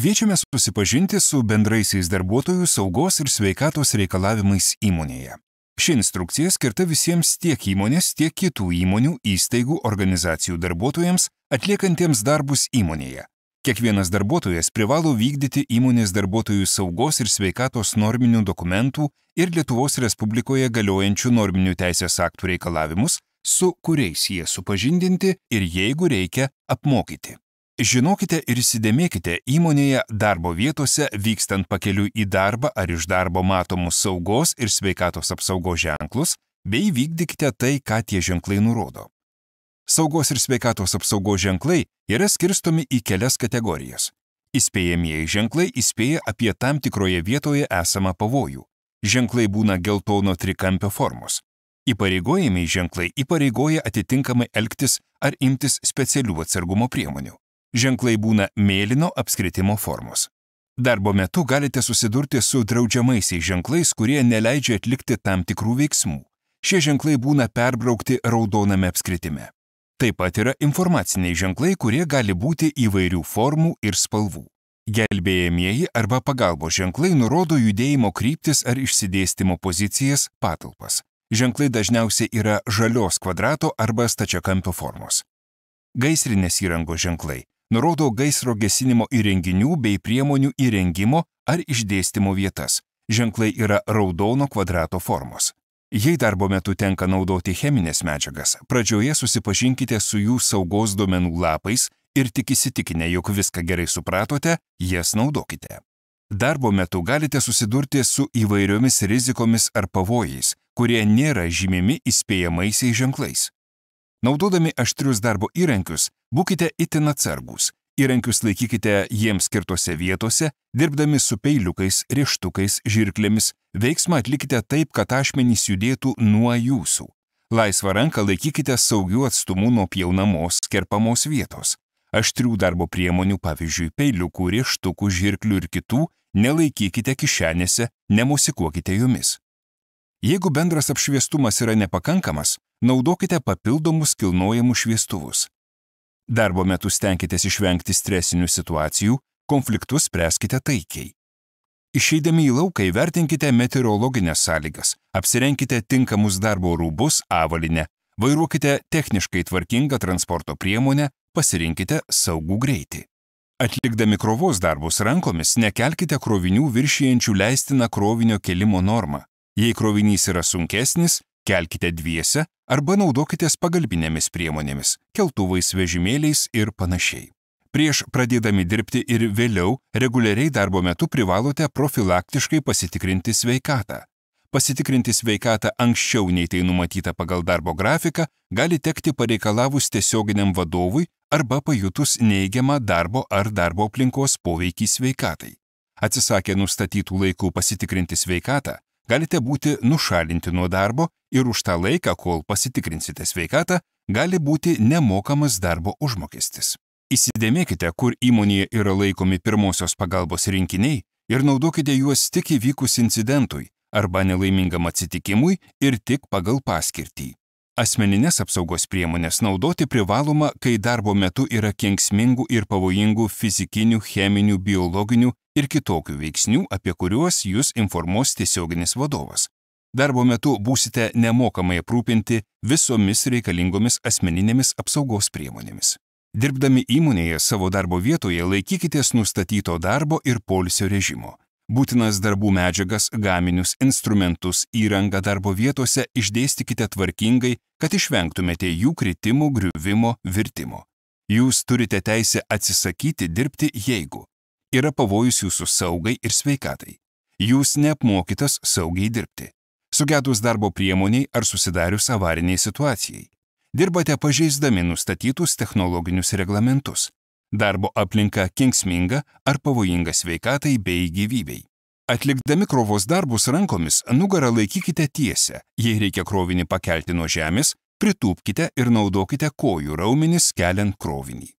Kviečiame susipažinti su bendraisiais darbuotojų saugos ir sveikatos reikalavimais įmonėje. Ši instrukcija skirta visiems tiek įmonės, tiek kitų įmonių, įstaigų, organizacijų darbuotojams, atliekantiems darbus įmonėje. Kiekvienas darbuotojas privalo vykdyti įmonės darbuotojų saugos ir sveikatos norminių dokumentų ir Lietuvos Respublikoje galiojančių norminių teisės aktų reikalavimus, su kuriais jie supažindinti ir, jeigu reikia, apmokyti. Žinokite ir įsidėmėkite įmonėje darbo vietose vykstant pakeliui į darbą ar iš darbo matomus saugos ir sveikatos apsaugos ženklus, bei vykdykite tai, ką tie ženklai nurodo. Saugos ir sveikatos apsaugos ženklai yra skirstomi į kelias kategorijas. Įspėjamieji ženklai įspėja apie tam tikroje vietoje esamą pavojų. Ženklai būna geltono trikampio formos. Įpareigojamieji ženklai įpareigoja atitinkamai elgtis ar imtis specialių atsargumo priemonių. Ženklai būna mėlyno apskritimo formos. Darbo metu galite susidurti su draudžiamaisiais ženklais, kurie neleidžia atlikti tam tikrų veiksmų. Šie ženklai būna perbraukti raudoname apskritime. Taip pat yra informaciniai ženklai, kurie gali būti įvairių formų ir spalvų. Gelbėjamieji arba pagalbos ženklai nurodo judėjimo kryptis ar išsidėstymo pozicijas, patalpas. Ženklai dažniausiai yra žalios kvadrato arba stačiakampio formos. Gaisrinės įrangos ženklai nurodo gaisro gesinimo įrenginių bei priemonių įrengimo ar išdėstymo vietas. Ženklai yra raudono kvadrato formos. Jei darbo metu tenka naudoti cheminės medžiagas, pradžioje susipažinkite su jų saugos duomenų lapais ir tik įsitikinę, jog viską gerai supratote, jas naudokite. Darbo metu galite susidurti su įvairiomis rizikomis ar pavojais, kurie nėra žymimi įspėjamaisiais ženklais. Naudodami aštrius darbo įrankius, būkite itin atsargūs. Įrankius laikykite jiems skirtose vietose, dirbdami su peiliukais, rieštukais, žirklėmis. Veiksmą atlikite taip, kad ašmenys judėtų nuo jūsų. Laisvą ranką laikykite saugių atstumų nuo pjaunamos, kerpamos vietos. Aštrių darbo priemonių, pavyzdžiui, peiliukų, rieštukų, žirklių ir kitų, nelaikykite kišenėse, nemosikuokite jomis. Jeigu bendras apšviestumas yra nepakankamas, naudokite papildomus kilnojamus šviestuvus. Darbo metu stenkitės išvengti stresinių situacijų, konfliktus spręskite taikiai. Išeidami į lauką įvertinkite meteorologinės sąlygas, apsirenkite tinkamus darbo rūbus, avalynę, vairuokite techniškai tvarkingą transporto priemonę, pasirinkite saugų greitį. Atlikdami krovos darbus rankomis, nekelkite krovinių viršijančių leistiną krovinio kelimo normą. Jei krovinys yra sunkesnis, kelkite dviese arba naudokitės pagalbinėmis priemonėmis, keltuvais, vežimėliais ir panašiai. Prieš pradėdami dirbti ir vėliau, reguliariai darbo metu privalote profilaktiškai pasitikrinti sveikatą. Pasitikrinti sveikatą anksčiau nei tai numatyta pagal darbo grafiką gali tekti pareikalavus tiesioginiam vadovui arba pajutus neigiamą darbo ar darbo aplinkos poveikį sveikatai. Atsisakę nustatytų laikų pasitikrinti sveikatą, galite būti nušalinti nuo darbo ir už tą laiką, kol pasitikrinsite sveikatą, gali būti nemokamas darbo užmokestis. Įsidėmėkite, kur įmonėje yra laikomi pirmosios pagalbos rinkiniai ir naudokite juos tik įvykus incidentui arba nelaimingam atsitikimui ir tik pagal paskirtį. Asmeninės apsaugos priemonės naudoti privaloma, kai darbo metu yra kenksmingų ir pavojingų fizikinių, cheminių, biologinių ir kitokių veiksnių, apie kuriuos jūs informuos tiesioginis vadovas. Darbo metu būsite nemokamai aprūpinti visomis reikalingomis asmeninėmis apsaugos priemonėmis. Dirbdami įmonėje savo darbo vietoje laikykitės nustatyto darbo ir poilsio režimo. Būtinas darbų medžiagas, gaminius, instrumentus, įrangą darbo vietose išdėstykite tvarkingai, kad išvengtumėte jų kritimo, griuvimo, virtimo. Jūs turite teisę atsisakyti dirbti, jeigu yra pavojus jūsų saugai ir sveikatai. Jūs neapmokytas saugiai dirbti. Sugedus darbo priemoniai ar susidarius avariniai situacijai. Dirbate pažeisdami nustatytus technologinius reglamentus. Darbo aplinka kenksminga ar pavojinga sveikatai bei gyvybei. Atlikdami krovos darbus rankomis, nugarą laikykite tiesę. Jei reikia krovinį pakelti nuo žemės, pritūpkite ir naudokite kojų raumenis keliant krovinį.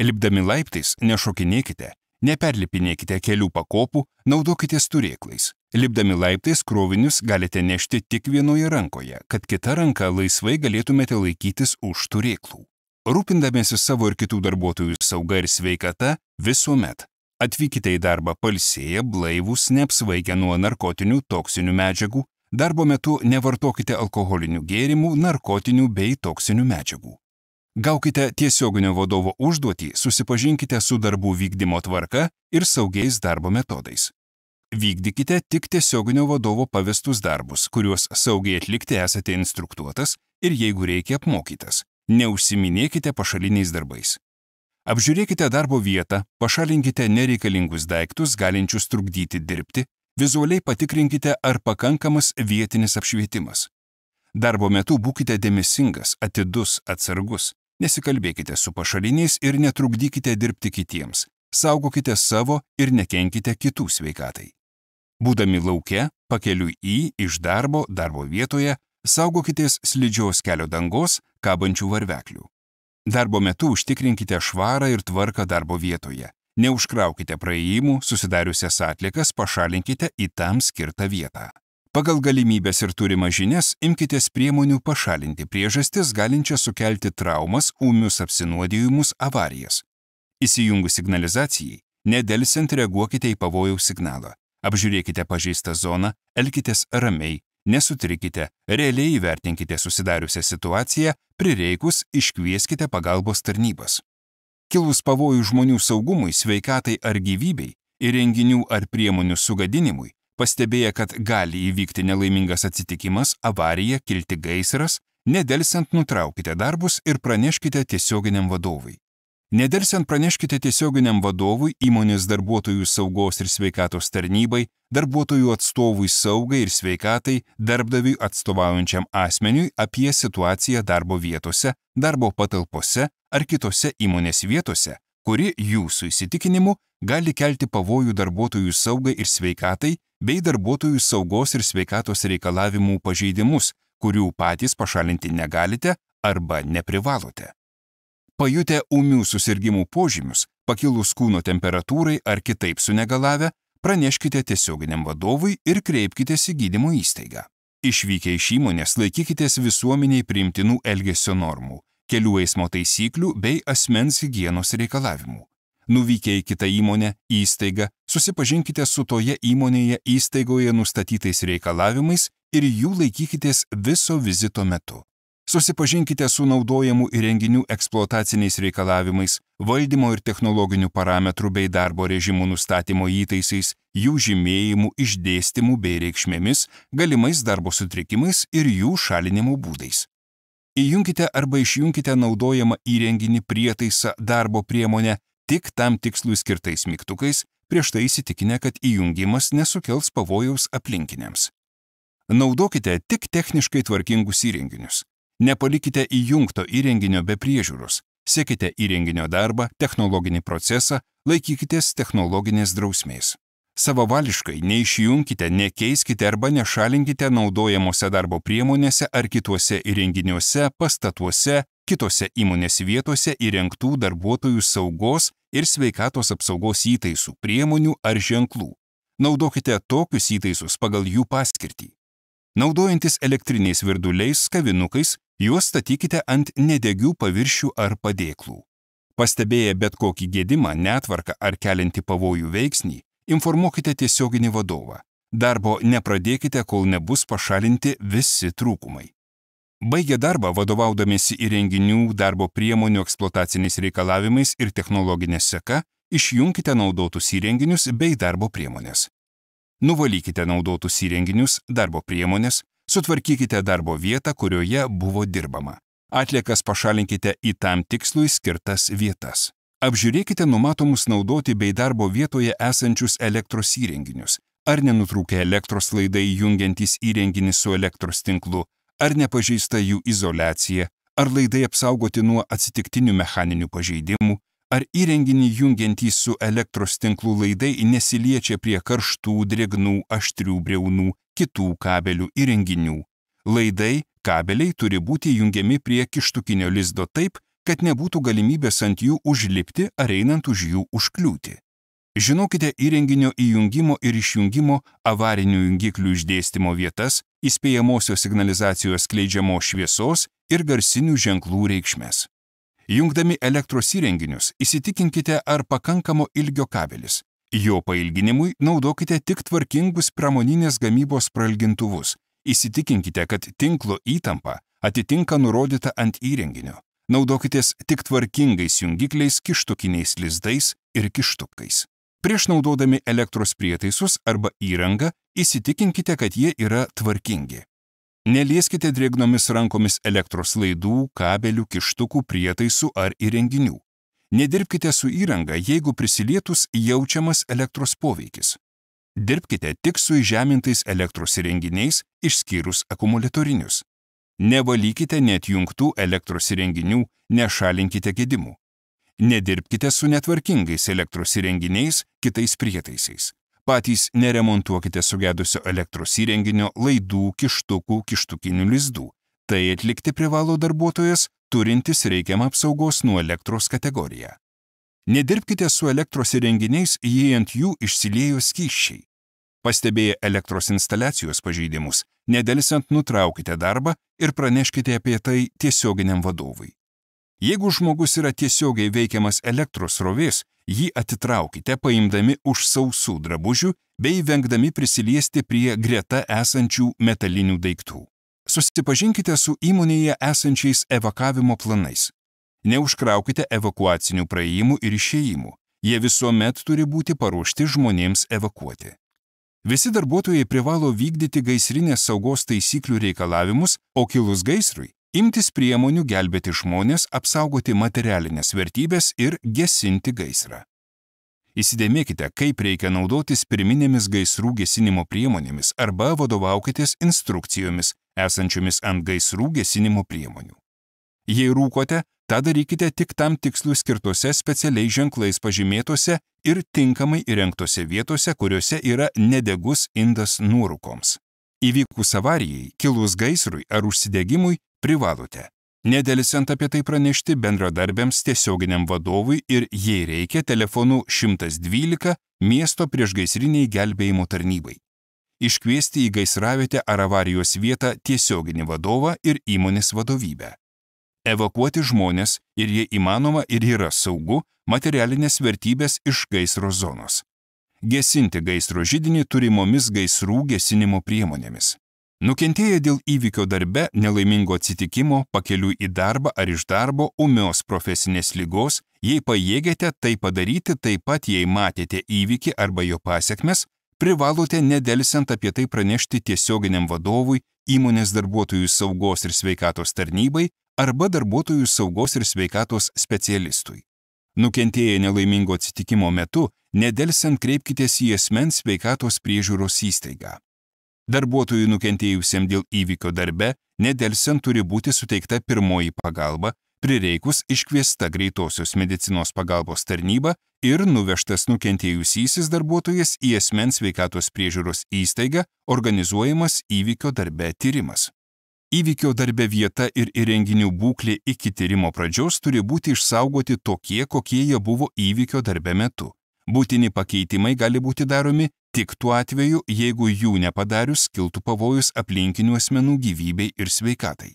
Lipdami laiptais nešokinėkite, neperlipinėkite kelių pakopų, naudokitės turėklais. Lipdami laiptais krovinius galite nešti tik vienoje rankoje, kad kita ranka laisvai galėtumėte laikytis už turėklų. Rūpindamiesi savo ir kitų darbuotojų sauga ir sveikata visuomet Atvykite į darbą pailsėję, blaivūs, neapsvaikę nuo narkotinių, toksinių medžiagų, darbo metu nevartokite alkoholinių gėrimų, narkotinių bei toksinių medžiagų. Gaukite tiesioginio vadovo užduotį, susipažinkite su darbų vykdymo tvarka ir saugiais darbo metodais. Vykdykite tik tiesioginio vadovo pavestus darbus, kuriuos saugiai atlikti esate instruktuotas ir jeigu reikia apmokytas. Neužsiminėkite pašaliniais darbais. Apžiūrėkite darbo vietą, pašalinkite nereikalingus daiktus, galinčius trukdyti dirbti, vizualiai patikrinkite, ar pakankamas vietinis apšvietimas. Darbo metu būkite dėmesingas, atidus, atsargus, nesikalbėkite su pašaliniais ir netrukdykite dirbti kitiems, saugokite savo ir nekenkite kitų sveikatai. Būdami lauke, pakeliui iš darbo vietoje, saugokitės slidžios kelio dangos, kabančių varveklių. Darbo metu užtikrinkite švarą ir tvarką darbo vietoje. Neužkraukite praėjimų, susidariusias atliekas pašalinkite į tam skirtą vietą. Pagal galimybės ir turimas žinias imkitės priemonių pašalinti priežastis galinčias sukelti traumas, ūmius apsinuodijimus, avarijas. Įsijungus signalizacijai, nedelsiant reaguokite į pavojaus signalą. Apžiūrėkite pažeistą zoną, elkitės ramiai, nesutrikite, realiai įvertinkite susidariusią situaciją, prireikus iškvieskite pagalbos tarnybas. Kilus pavojų žmonių saugumui, sveikatai ar gyvybei, įrenginių ar priemonių sugadinimui, pastebėję, kad gali įvykti nelaimingas atsitikimas, avarija, kilti gaisras, nedelsiant nutraukite darbus ir praneškite tiesioginiam vadovui. Nedelsiant praneškite tiesioginiam vadovui, įmonės darbuotojų saugos ir sveikatos tarnybai, darbuotojų atstovui saugai ir sveikatai, darbdaviui atstovaujančiam asmeniui apie situaciją darbo vietose, darbo patalpose ar kitose įmonės vietose, kuri jūsų įsitikinimu gali kelti pavojų darbuotojų saugai ir sveikatai bei darbuotojų saugos ir sveikatos reikalavimų pažeidimus, kurių patys pašalinti negalite arba neprivalote. Pajutę ūmių susirgimų požymius, pakilus kūno temperatūrai ar kitaip sunegalavę, praneškite tiesioginiam vadovui ir kreipkitės į gydymo įstaigą. Išvykę iš įmonės laikykitės visuomeniai priimtinų elgesio normų, kelių eismo taisyklių bei asmens higienos reikalavimų. Nuvykę į kitą įmonę, įstaigą, susipažinkite su toje įmonėje įstaigoje nustatytais reikalavimais ir jų laikykitės viso vizito metu. Susipažinkite su naudojamų įrenginių eksploataciniais reikalavimais, valdymo ir technologinių parametrų bei darbo režimų nustatymo įtaisais, jų žymėjimų, išdėstymų bei reikšmėmis, galimais darbo sutrikimais ir jų šalinimo būdais. Įjunkite arba išjunkite naudojamą įrenginį, prietaisą, darbo priemonę tik tam tikslui skirtais mygtukais, prieš tai įsitikinę, kad įjungimas nesukels pavojaus aplinkiniams. Naudokite tik techniškai tvarkingus įrenginius. Nepalikite įjungto įrenginio be priežiūros, sekite įrenginio darbą, technologinį procesą, laikykitės technologinės drausmės. Savavališkai neišjunkite, nekeiskite arba nešalinkite naudojamose darbo priemonėse ar kituose įrenginiuose, pastatuose, kitose įmonės vietose įrengtų darbuotojų saugos ir sveikatos apsaugos įtaisų, priemonių ar ženklų. Naudokite tokius įtaisus pagal jų paskirtį. Naudojantis elektriniais virduliais, kavinukais, juos statykite ant nedegių paviršių ar padėklų. Pastebėję bet kokį gedimą, netvarką ar keliantį pavojų veiksnį, informuokite tiesioginį vadovą. Darbo nepradėkite, kol nebus pašalinti visi trūkumai. Baigę darbą, vadovaudamiesi įrenginių, darbo priemonių eksploataciniais reikalavimais ir technologinė seka, išjunkite naudotus įrenginius bei darbo priemonės. Nuvalykite naudotus įrenginius, darbo priemonės, sutvarkykite darbo vietą, kurioje buvo dirbama. Atliekas pašalinkite į tam tikslui skirtas vietas. Apžiūrėkite numatomus naudoti bei darbo vietoje esančius elektros įrenginius. Ar nenutrūkę elektros laidai jungiantys įrenginį su elektros tinklu, ar nepažeista jų izoliacija, ar laidai apsaugoti nuo atsitiktinių mechaninių pažeidimų, ar įrenginį jungiantys su elektros tinklų laidai nesiliečia prie karštų, drėgnų, aštrių briaunų, kitų kabelių įrenginių. Laidai, kabeliai turi būti jungiami prie kištukinio lizdo taip, kad nebūtų galimybės ant jų užlipti ar einant už jų užkliūti. Žinokite įrenginio įjungimo ir išjungimo, avarinių jungiklių išdėstymo vietas, įspėjamosios signalizacijos skleidžiamos šviesos ir garsinių ženklų reikšmes. Jungdami elektros įrenginius, įsitikinkite, ar pakankamo ilgio kabelis. Jo pailginimui naudokite tik tvarkingus pramoninės gamybos prailgintuvus. Įsitikinkite, kad tinklo įtampa atitinka nurodytą ant įrenginio. Naudokitės tik tvarkingais jungikliais, kištukiniais lizdais ir kištukais. Prieš naudodami elektros prietaisus arba įrangą, įsitikinkite, kad jie yra tvarkingi. Nelieskite drėgnomis rankomis elektros laidų, kabelių, kištukų, prietaisų ar įrenginių. Nedirbkite su įranga, jeigu prisilietus jaučiamas elektros poveikis. Dirbkite tik su įžemintais elektros įrenginiais, išskyrus akumuliatorinius. Nevalykite neatjungtų elektros įrenginių, nešalinkite gedimų. Nedirbkite su netvarkingais elektros įrenginiais, kitais prietaisais. Patys neremontuokite sugedusio elektros įrenginio, laidų, kištukų, kištukinių lizdų. Tai atlikti privalo darbuotojas, turintis reikiamą apsaugos nuo elektros kategoriją. Nedirbkite su elektros įrenginiais, jei ant jų išsiliejo skysčiai. Pastebėję elektros instaliacijos pažeidimus, nedelsiant nutraukite darbą ir praneškite apie tai tiesioginiam vadovui. Jeigu žmogus yra tiesiogiai veikiamas elektros srovės, jį atitraukite, paimdami už sausų drabužių bei vengdami prisiliesti prie greta esančių metalinių daiktų. Susipažinkite su įmonėje esančiais evakavimo planais. Neužkraukite evakuacinių praėjimų ir išėjimų. Jie visuomet turi būti paruošti žmonėms evakuoti. Visi darbuotojai privalo vykdyti gaisrinės saugos taisyklių reikalavimus, o kilus gaisrui imtis priemonių gelbėti žmones, apsaugoti materialinės vertybės ir gesinti gaisrą. Įsidėmėkite, kaip reikia naudotis pirminėmis gaisrų gesinimo priemonėmis arba vadovaukitės instrukcijomis esančiomis ant gaisrų gesinimo priemonių. Jei rūkote, tą darykite tik tam tikslui skirtose specialiai ženklais pažymėtose ir tinkamai įrengtose vietose, kuriuose yra nedegus indas nuorūkoms. Įvykus avarijai, kilus gaisrui ar užsidegimui, privalote nedelsiant apie tai pranešti bendradarbiams tiesioginiam vadovui ir, jei reikia, telefonu 112 miesto priešgaisriniai gelbėjimo tarnybai. Iškviesti į gaisravietę ar avarijos vietą tiesioginį vadovą ir įmonės vadovybę. Evakuoti žmonės ir jei įmanoma ir yra saugu materialinės vertybės iš gaisro zonos. Gesinti gaisro židinį turimomis gaisrų gesinimo priemonėmis. Nukentėję dėl įvykio darbe, nelaimingo atsitikimo, pakeliui į darbą ar iš darbo, ūmios profesinės ligos, jei pajėgėte tai padaryti, taip pat jei matėte įvykį arba jo pasekmes, privalote nedelsiant apie tai pranešti tiesioginiam vadovui, įmonės darbuotojų saugos ir sveikatos tarnybai arba darbuotojų saugos ir sveikatos specialistui. Nukentėję nelaimingo atsitikimo metu, nedelsiant kreipkitės į asmens sveikatos priežiūros įstaigą. Darbuotojui nukentėjusiam dėl įvykio darbe, nedelsiant turi būti suteikta pirmoji pagalba, prireikus iškviesta greitosios medicinos pagalbos tarnyba ir nuvežtas nukentėjusysis darbuotojas į asmens sveikatos priežiūros įstaigą, organizuojamas įvykio darbe tyrimas. Įvykio darbe vieta ir įrenginių būklė iki tyrimo pradžios turi būti išsaugoti tokie, kokie jie buvo įvykio darbe metu. Būtini pakeitimai gali būti daromi tik tuo atveju, jeigu jų nepadarius kiltų pavojus aplinkinių asmenų gyvybei ir sveikatai.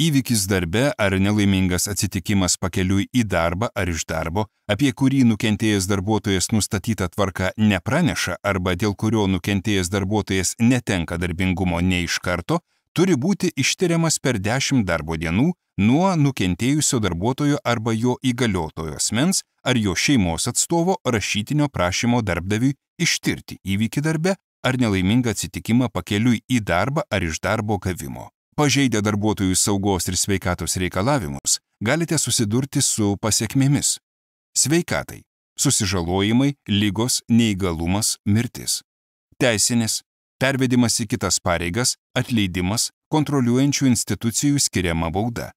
Įvykis darbe ar nelaimingas atsitikimas pakeliui į darbą ar iš darbo, apie kurį nukentėjęs darbuotojas nustatyta tvarka nepraneša arba dėl kurio nukentėjęs darbuotojas netenka darbingumo ne iš karto, turi būti ištiriamas per 10 darbo dienų nuo nukentėjusio darbuotojo arba jo įgaliotojo asmens ar jo šeimos atstovo rašytinio prašymo darbdaviui ištirti įvykį darbe ar nelaimingą atsitikimą pakeliui į darbą ar iš darbo gavimo. Pažeidę darbuotojų saugos ir sveikatos reikalavimus, galite susidurti su pasekmėmis. Sveikatai, susižalojimai, ligos, neįgalumas, mirtis. Teisinės, pervedimas į kitas pareigas, atleidimas, kontroliuojančių institucijų skiriama bauda.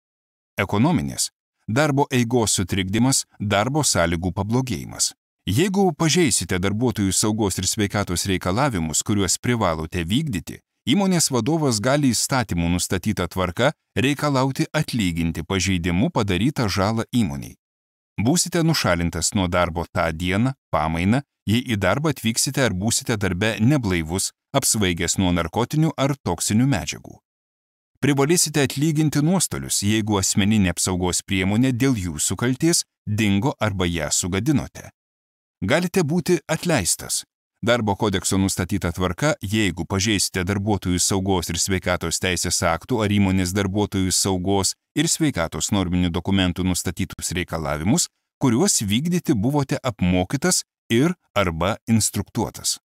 Ekonominės, darbo eigos sutrikdymas, darbo sąlygų pablogėjimas. Jeigu pažeisite darbuotojų saugos ir sveikatos reikalavimus, kuriuos privalote vykdyti, įmonės vadovas gali įstatymų nustatytą tvarką reikalauti atlyginti pažeidimu padarytą žalą įmonei. Būsite nušalintas nuo darbo tą dieną, pamainą, jei į darbą atvyksite ar būsite darbe neblaivus, apsvaigęs nuo narkotinių ar toksinių medžiagų. Privalėsite atlyginti nuostolius, jeigu asmeninė apsaugos priemonė dėl jūsų kaltės dingo arba ją sugadinote. Galite būti atleistas. Darbo kodekso nustatyta tvarka, jeigu pažeisite darbuotojų saugos ir sveikatos teisės aktų ar įmonės darbuotojų saugos ir sveikatos norminių dokumentų nustatytus reikalavimus, kuriuos vykdyti buvote apmokytas ir arba instruktuotas.